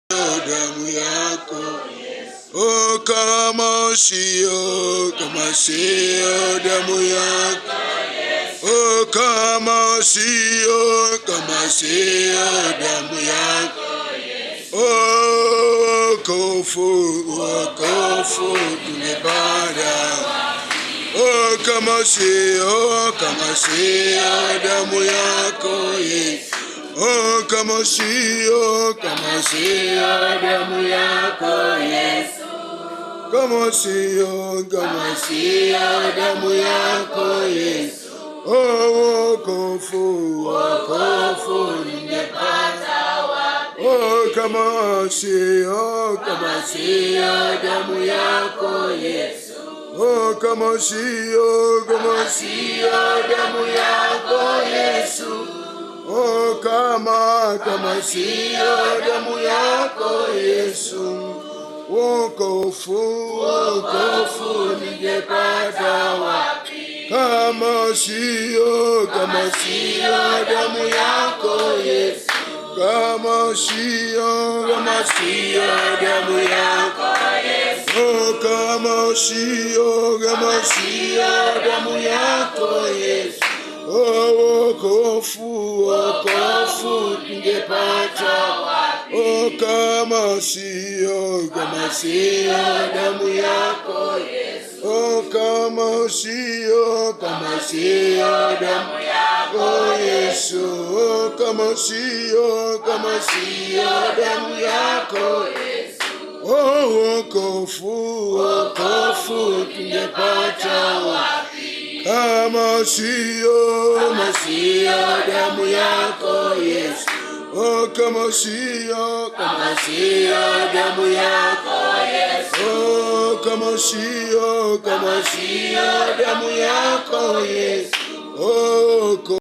damu yako. Oh, kama sio damu yako. Oh, kama sio damu yako. Oh, wokovu tumepata. Oh, kama sio damu yako Yesu. Oh, kama sio damu yako Yesu. Kama sio damu yako Yesu. Oh, wokovu ningepata wapi? Oh, kama sio damu yako Yesu. Oh, kama sio damu yako Yesu. Oh, kama sio damu yako Yesu. Wokovu ningepata wapi? Kama sio damu yako Yesu. Kama sio damu yako Yesu. Oh, kama sio damu yako Yesu. Oh, wokovu ningepata wapi? Oh, kama sio damu yako Yesu. Oh, kama sio damu yako Yesu. Oh, kama sio damu yako Yesu. Oh, wokovu ningepata wapi? Kama sio damu yako Yesu. Oh, kama sio damu yako Yesu. Oh, kama sio damu yako Yesu. Oh,